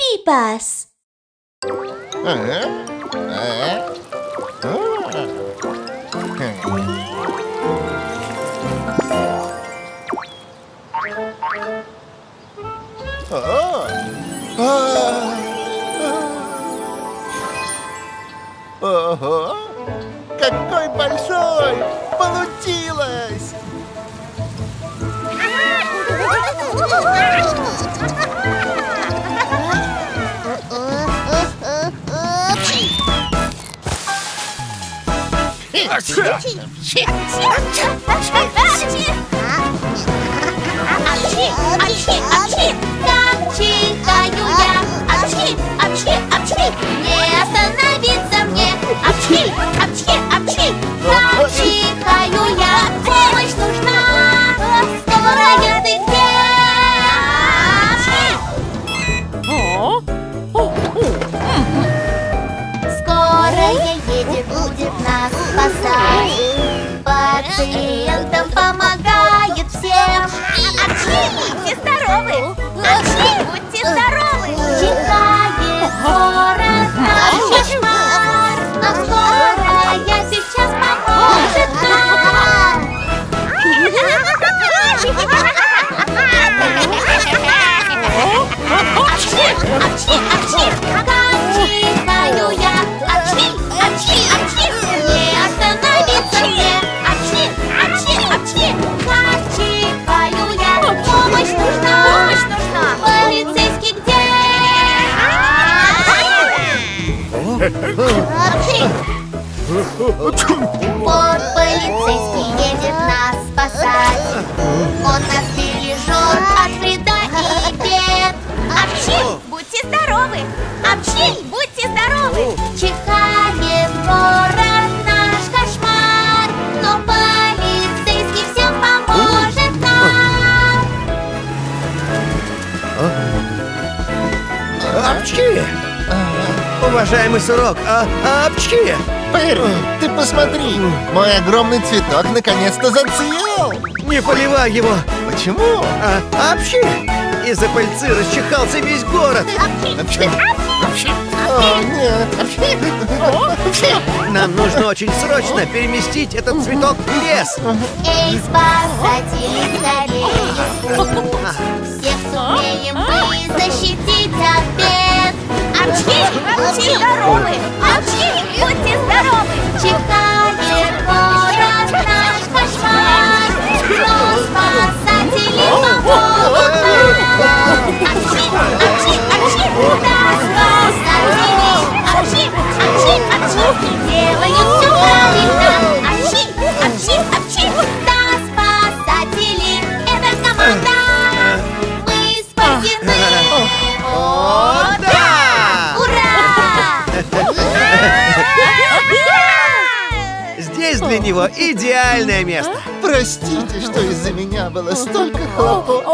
Арчибас. Ого! Какой большой! Получилось! Как чихаю я. Не остановиться мне. Как чихаю я. Помощь нужна. Скорая ты где? Скорая едет, будет нас спасать. Пациентам помогает всем. Будьте здоровы! Будьте здоровы! Чихает город наш кошмар, но скорая сейчас поможет нам. Как чихаю я. Не остановиться мне. Как чихаю я. Помощь нужна. Полицейский где? Вот полицейский едет нас спасать. Он нас бережет от вреда и бед. Будьте здоровы! Будьте здоровы! Чихает город наш кошмар, но полицейский всем поможет нам. Апчхи! Уважаемый сырок, апчхи! Перри, ты посмотри! Мой огромный цветок наконец-то зацвел! Не поливай его! Почему? Апчхи! Из-за пыльцы расчихался весь город! О, нет! Нам нужно очень срочно переместить этот цветок в лес! Эй, спасатели, скорее! Всех сумеем мы защитить от бед! Будьте здоровы! Будьте здоровы! Чихает город наш кошмар, но спасатели помогут нам! Да, спасатели! Делают все правильно! Да, спасатели! Это команда! Мы спасены! О, да! Ура! Здесь для него идеальное место! Простите, что из-за меня было столько хлопот.